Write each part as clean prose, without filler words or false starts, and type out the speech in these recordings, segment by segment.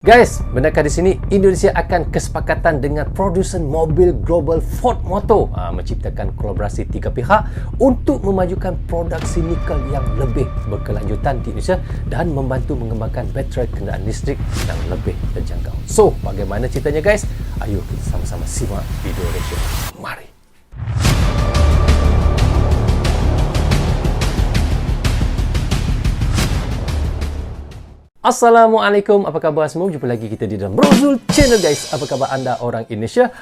Guys, benarkah di sini Indonesia akan kesepakatan dengan produsen mobil global Ford Motor menciptakan kolaborasi tiga pihak untuk memajukan produksi nikel yang lebih berkelanjutan di Indonesia dan membantu mengembangkan bateri kenderaan listrik yang lebih terjangkau. So, bagaimana ceritanya guys? Ayo kita sama-sama simak video review. Mari. Assalamualaikum, apa khabar semua? Jumpa lagi kita di dalam Brozul Channel guys. Apa khabar anda orang Indonesia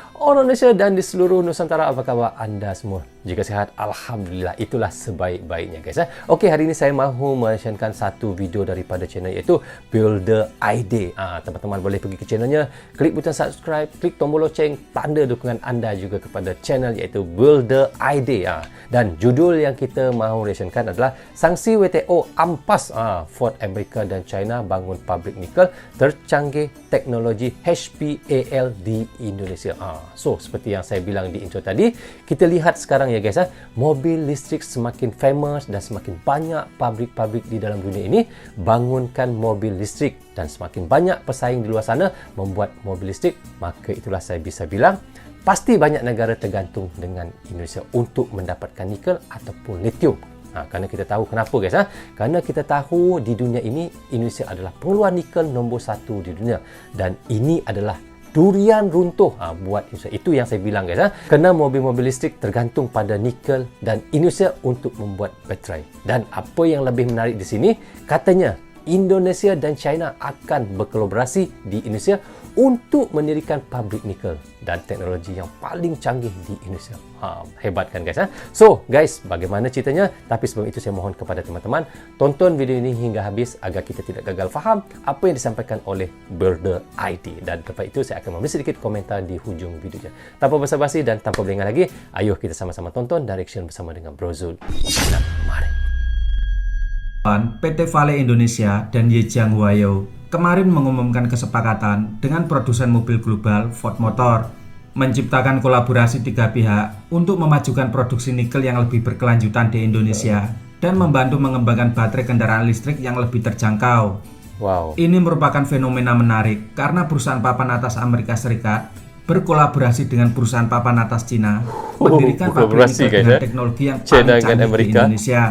dan di seluruh Nusantara? Apa khabar anda semua? Jika sihat, Alhamdulillah, itulah sebaik-baiknya guys. Okey, hari ini saya mahu menyaksikan satu video daripada channel iaitu Builder ID. Teman-teman boleh pergi ke channelnya, klik butang subscribe, klik tombol loceng, tanda dukungan anda juga kepada channel iaitu Builder ID. Dan judul yang kita mahu reaksikan adalah Sanksi WTO ampas Ford Amerika dan China bangun pabrik nikel tercanggih teknologi HPAL di Indonesia. So, seperti yang saya bilang di intro tadi, kita lihat sekarang ya guys, mobil listrik semakin famous dan semakin banyak pabrik-pabrik di dalam dunia ini bangunkan mobil listrik dan semakin banyak pesaing di luar sana membuat mobil listrik, maka itulah saya bisa bilang pasti banyak negara tergantung dengan Indonesia untuk mendapatkan nikel ataupun lithium. Kerana kita tahu kenapa guys, kerana kita tahu di dunia ini Indonesia adalah pengeluar nikel nombor 1 di dunia dan ini adalah durian runtuh buat Indonesia. Itu yang saya bilang guys, kerana mobil-mobil listrik tergantung pada nikel dan Indonesia untuk membuat baterai. Dan apa yang lebih menarik di sini, katanya Indonesia dan China akan berkolaborasi di Indonesia untuk mendirikan pabrik nikel dan teknologi yang paling canggih di Indonesia. Hebat kan guys? So guys, bagaimana ceritanya? Tapi sebelum itu saya mohon kepada teman-teman tonton video ini hingga habis agar kita tidak gagal faham apa yang disampaikan oleh Builder ID. Dan lepas itu saya akan memberi sedikit komentar di hujung videonya. Tanpa basa-basi dan tanpa berlengah lagi, ayo kita sama-sama tonton dan reaction bersama dengan Brozul. Mari. PT Vale Indonesia dan Yejiang Huayou kemarin mengumumkan kesepakatan dengan produsen mobil global Ford Motor menciptakan kolaborasi tiga pihak untuk memajukan produksi nikel yang lebih berkelanjutan di Indonesia dan membantu mengembangkan baterai kendaraan listrik yang lebih terjangkau. Wow. Ini merupakan fenomena menarik karena perusahaan papan atas Amerika Serikat berkolaborasi dengan perusahaan papan atas Cina mendirikan pabrik nikel dengan teknologi yang paling canggih di Indonesia.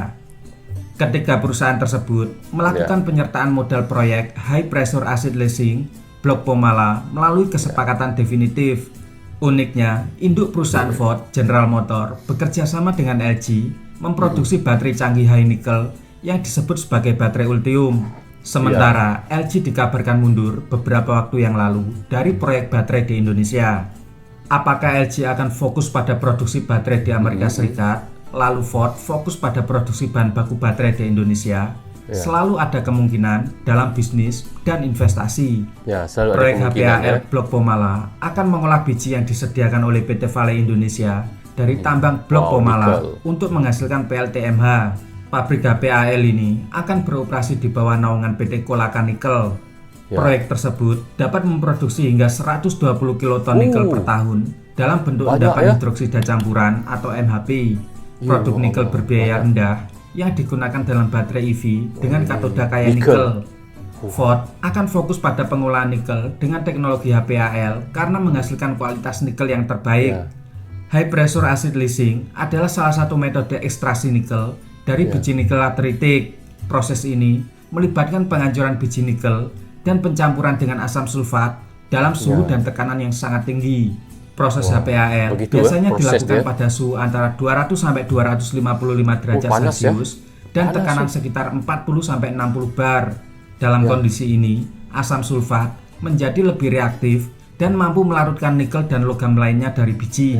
Ketiga perusahaan tersebut melakukan penyertaan modal proyek High Pressure Acid Leasing Blok Pomala melalui kesepakatan definitif. Uniknya, induk perusahaan Ford, General Motor, bekerja sama dengan LG memproduksi baterai canggih high nickel yang disebut sebagai baterai ultium. Sementara LG dikabarkan mundur beberapa waktu yang lalu dari proyek baterai di Indonesia. Apakah LG akan fokus pada produksi baterai di Amerika Serikat? Lalu Ford fokus pada produksi bahan baku baterai di Indonesia. Selalu ada kemungkinan dalam bisnis dan investasi. Proyek HPAL Blok Pomala akan mengolah biji yang disediakan oleh PT Vale Indonesia dari tambang Blok Pomala untuk menghasilkan PLTMH. Pabrik HPAL ini akan beroperasi di bawah naungan PT Kolaka Nikel. Proyek tersebut dapat memproduksi hingga 120 kiloton nikel per tahun dalam bentuk endapan hidroksida campuran atau MHP. Produk nikel berbiaya rendah yang digunakan dalam baterai EV dengan katoda kaya nikel. Ford akan fokus pada pengolahan nikel dengan teknologi HPAL karena menghasilkan kualitas nikel yang terbaik. High Pressure Acid Leasing adalah salah satu metode ekstraksi nikel dari biji nikel lateritik. Proses ini melibatkan penghancuran biji nikel dan pencampuran dengan asam sulfat dalam suhu dan tekanan yang sangat tinggi. Proses HPAL biasanya dilakukan pada suhu antara 200 sampai 255 derajat Celcius dan tekanan sekitar 40 sampai 60 bar. Dalam kondisi ini, asam sulfat menjadi lebih reaktif dan mampu melarutkan nikel dan logam lainnya dari biji.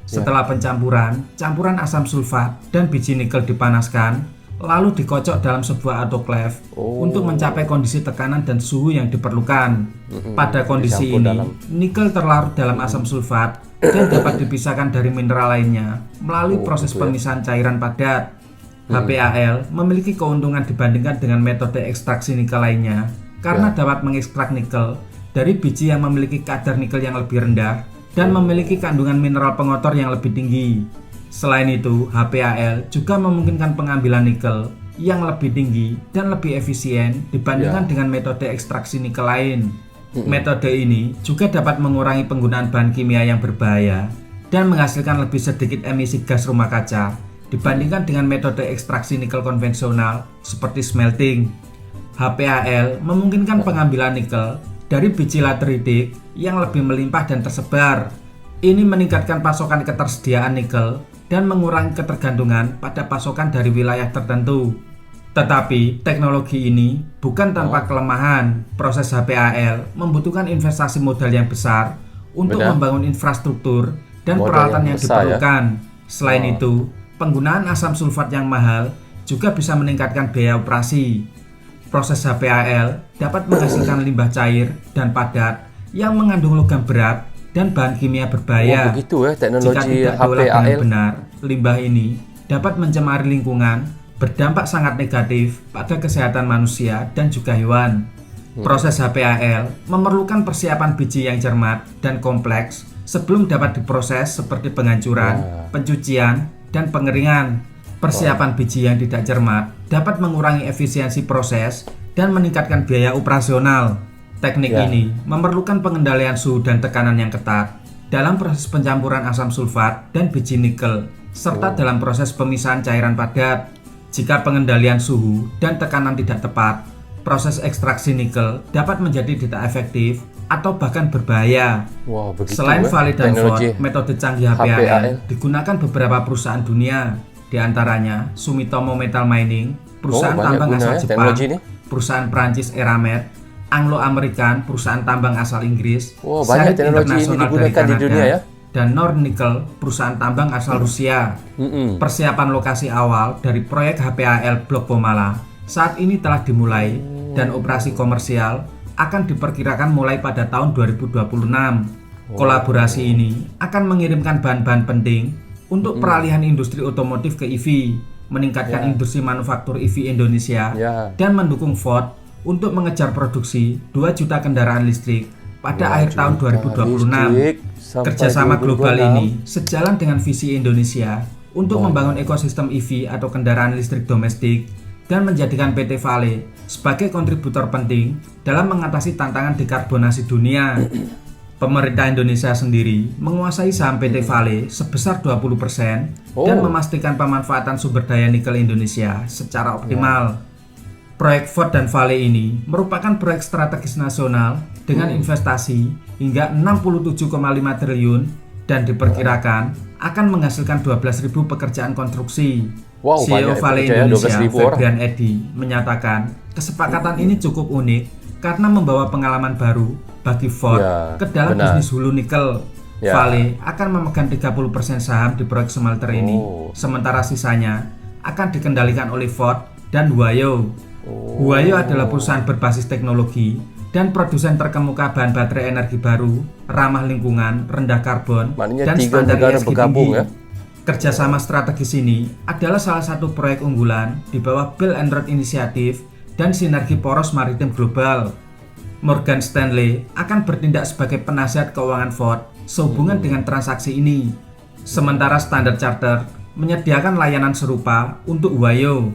Setelah pencampuran, campuran asam sulfat dan biji nikel dipanaskan lalu dikocok dalam sebuah autoclave untuk mencapai kondisi tekanan dan suhu yang diperlukan. Pada kondisi ini, nikel terlarut dalam asam sulfat dan dapat dipisahkan dari mineral lainnya melalui proses pemisahan cairan padat. HPAL memiliki keuntungan dibandingkan dengan metode ekstraksi nikel lainnya karena dapat mengekstrak nikel dari biji yang memiliki kadar nikel yang lebih rendah dan memiliki kandungan mineral pengotor yang lebih tinggi. Selain itu, HPAL juga memungkinkan pengambilan nikel yang lebih tinggi dan lebih efisien dibandingkan dengan metode ekstraksi nikel lain. Metode ini juga dapat mengurangi penggunaan bahan kimia yang berbahaya dan menghasilkan lebih sedikit emisi gas rumah kaca dibandingkan dengan metode ekstraksi nikel konvensional seperti smelting. HPAL memungkinkan pengambilan nikel dari biji lateridik yang lebih melimpah dan tersebar. Ini meningkatkan pasokan ketersediaan nikel dan mengurangi ketergantungan pada pasokan dari wilayah tertentu. Tetapi teknologi ini bukan tanpa kelemahan. Proses HPAL membutuhkan investasi modal yang besar untuk membangun infrastruktur dan peralatan yang diperlukan. Selain itu, penggunaan asam sulfat yang mahal juga bisa meningkatkan biaya operasi. Proses HPAL dapat menghasilkan limbah cair dan padat yang mengandung logam berat dan bahan kimia berbahaya. Begitu ya teknologi Jika tidak diolah HPAL. dengan benar, limbah ini dapat mencemari lingkungan, berdampak sangat negatif pada kesehatan manusia dan juga hewan. Proses HPAL memerlukan persiapan biji yang cermat dan kompleks sebelum dapat diproses seperti penghancuran, pencucian, dan pengeringan. Persiapan biji yang tidak cermat dapat mengurangi efisiensi proses dan meningkatkan biaya operasional. Teknik ini memerlukan pengendalian suhu dan tekanan yang ketat dalam proses pencampuran asam sulfat dan biji nikel, serta dalam proses pemisahan cairan padat. Jika pengendalian suhu dan tekanan tidak tepat, proses ekstraksi nikel dapat menjadi tidak efektif atau bahkan berbahaya. Selain Vale dan Ford, metode canggih HPAL digunakan beberapa perusahaan dunia, diantaranya Sumitomo Metal Mining, perusahaan tambang asal Jepang, perusahaan Prancis Eramet, Anglo-American, perusahaan tambang asal Inggris, banyak teknologi ini digunakan di dunia ya. Dan Nornickel, perusahaan tambang asal Rusia. Persiapan lokasi awal dari proyek HPAL Blok Pomala saat ini telah dimulai dan operasi komersial akan diperkirakan mulai pada tahun 2026. Kolaborasi ini akan mengirimkan bahan-bahan penting untuk peralihan industri otomotif ke EV, meningkatkan industri manufaktur EV Indonesia, dan mendukung Ford untuk mengejar produksi 2 juta kendaraan listrik pada akhir tahun 2026. Kerjasama global ini sejalan dengan visi Indonesia untuk membangun ekosistem EV atau kendaraan listrik domestik dan menjadikan PT Vale sebagai kontributor penting dalam mengatasi tantangan dekarbonasi dunia. Pemerintah Indonesia sendiri menguasai saham PT Vale sebesar 20% dan memastikan pemanfaatan sumber daya nikel Indonesia secara optimal. Proyek Ford dan Vale ini merupakan proyek strategis nasional dengan investasi hingga 67,5 triliun dan diperkirakan akan menghasilkan 12.000 pekerjaan konstruksi. CEO Vale Indonesia, Febrian Edi, menyatakan kesepakatan ini cukup unik karena membawa pengalaman baru bagi Ford ke dalam bisnis hulu nikel. Vale akan memegang 30% saham di proyek smelter ini, sementara sisanya akan dikendalikan oleh Ford dan Huayo. Huayo adalah perusahaan berbasis teknologi dan produsen terkemuka bahan baterai energi baru, ramah lingkungan, rendah karbon, dan standar ESG tinggi. Kerjasama strategis ini adalah salah satu proyek unggulan di bawah Belt and Road Initiative dan sinergi poros maritim global. Morgan Stanley akan bertindak sebagai penasihat keuangan Ford sehubungan dengan transaksi ini. Sementara Standard Chartered menyediakan layanan serupa untuk Huayo.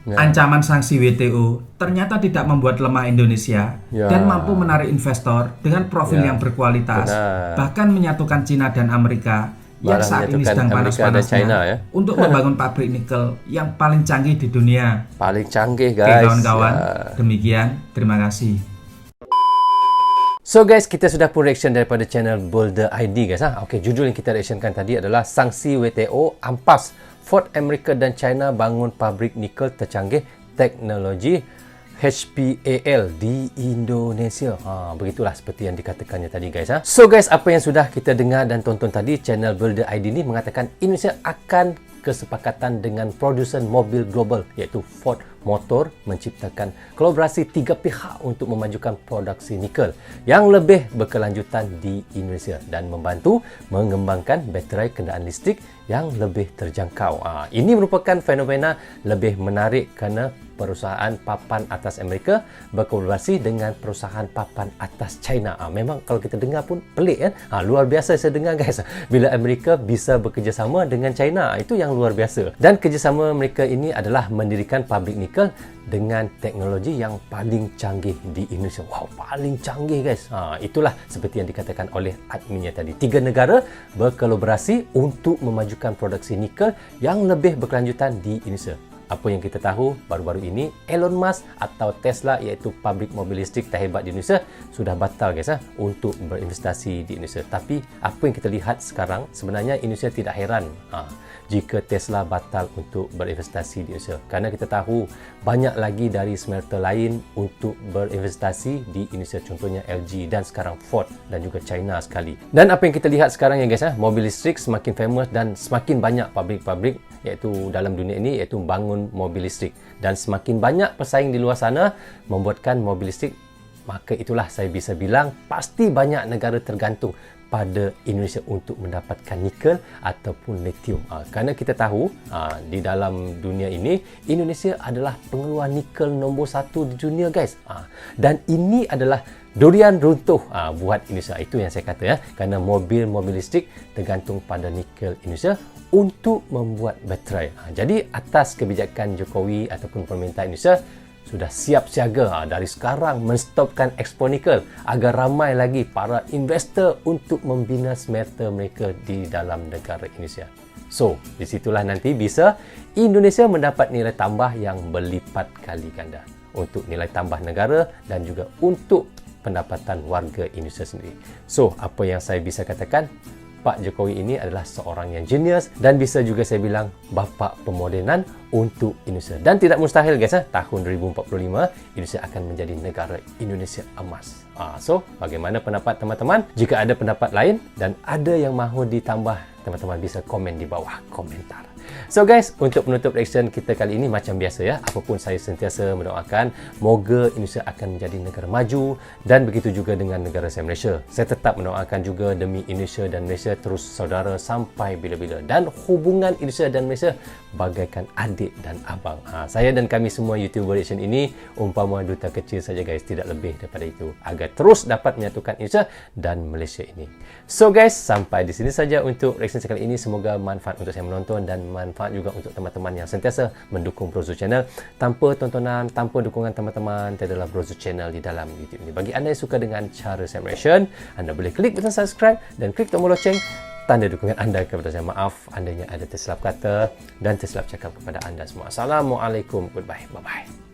Ancaman sanksi WTO ternyata tidak membuat lemah Indonesia dan mampu menarik investor dengan profil yang berkualitas, bahkan menyatukan Cina dan Amerika yang saat ini sedang panas-panasnya untuk membangun pabrik nikel yang paling canggih di dunia. Paling canggih guys. Kawan-kawan, demikian, terima kasih. So guys, kita sudah pun reaction daripada channel Boulder ID guys. Okey, judul yang kita reactionkan tadi adalah sanksi WTO ampas Ford Amerika dan China bangun pabrik nikel tercanggih teknologi HPAL di Indonesia. Begitulah seperti yang dikatakannya tadi guys. So guys, apa yang sudah kita dengar dan tonton tadi, channel Boulder ID ini mengatakan Indonesia akan kesepakatan dengan produsen mobil global iaitu Ford Motor menciptakan kolaborasi 3 pihak untuk memajukan produksi nikel yang lebih berkelanjutan di Indonesia dan membantu mengembangkan baterai kenderaan listrik yang lebih terjangkau. Ini merupakan fenomena lebih menarik kerana perusahaan papan atas Amerika berkolaborasi dengan perusahaan papan atas China. Memang kalau kita dengar pun pelik kan? Luar biasa saya dengar guys. Bila Amerika bisa bekerjasama dengan China, itu yang luar biasa. Dan kerjasama mereka ini adalah mendirikan pabrik nikel dengan teknologi yang paling canggih di Indonesia. Wow, paling canggih guys. Itulah seperti yang dikatakan oleh adminnya tadi. 3 negara berkolaborasi untuk memajukan produksi nikel yang lebih berkelanjutan di Indonesia. Apa yang kita tahu baru-baru ini, Elon Musk atau Tesla, iaitu pabrik mobil listrik terhebat di Indonesia, sudah batal guys untuk berinvestasi di Indonesia. Tapi apa yang kita lihat sekarang, sebenarnya Indonesia tidak heran jika Tesla batal untuk berinvestasi di Indonesia, kerana kita tahu banyak lagi dari smelter lain untuk berinvestasi di Indonesia, contohnya LG dan sekarang Ford dan juga China sekali. Dan apa yang kita lihat sekarang ya guys, mobil listrik semakin famous dan semakin banyak pabrik-pabrik iaitu dalam dunia ini iaitu bangun mobil listrik, dan semakin banyak pesaing di luar sana membuatkan mobil listrik, maka itulah saya bisa bilang pasti banyak negara tergantung pada Indonesia untuk mendapatkan nikel ataupun lithium. Kerana kita tahu di dalam dunia ini Indonesia adalah pengeluar nikel nombor 1 di dunia guys. Dan ini adalah durian runtuh buat Indonesia. Itu yang saya kata ya. Kerana mobil listrik tergantung pada nikel Indonesia untuk membuat baterai. Jadi atas kebijakan Jokowi ataupun pemerintah Indonesia sudah siap siaga dari sekarang menstopkan ekspor nikel agar ramai lagi para investor untuk membina smelter mereka di dalam negara Indonesia. So, disitulah nanti bisa Indonesia mendapat nilai tambah yang berlipat kali ganda untuk nilai tambah negara dan juga untuk pendapatan warga Indonesia sendiri. So, apa yang saya bisa katakan, Pak Jokowi ini adalah seorang yang genius dan bisa juga saya bilang bapa pemodenan untuk Indonesia. Dan tidak mustahil guys, tahun 2045 Indonesia akan menjadi negara Indonesia emas. So, bagaimana pendapat teman-teman? Jika ada pendapat lain dan ada yang mahu ditambah, teman-teman bisa komen di bawah komentar. So guys, untuk penutup reaction kita kali ini macam biasa ya, apapun saya sentiasa mendoakan moga Indonesia akan menjadi negara maju, dan begitu juga dengan negara saya Malaysia. Saya tetap mendoakan juga demi Indonesia dan Malaysia terus saudara sampai bila-bila, dan hubungan Indonesia dan Malaysia bagaikan adik dan abang. Saya dan kami semua YouTuber reaction ini umpama duta kecil saja guys, tidak lebih daripada itu, agar terus dapat menyatukan Indonesia dan Malaysia ini. So guys, sampai di sini saja untuk reaction sekali ini. Semoga manfaat untuk saya menonton dan manfaat juga untuk teman-teman yang sentiasa mendukung Brozo Channel. Tanpa tontonan, tanpa dukungan teman-teman, tiadalah Brozo Channel di dalam YouTube ini. Bagi anda yang suka dengan cara saya reaction, anda boleh klik butang subscribe dan klik tombol loceng, tanda dukungan anda kepada saya. Maaf andainya ada tersilap kata dan tersilap cakap kepada anda semua. Assalamualaikum, goodbye, bye-bye.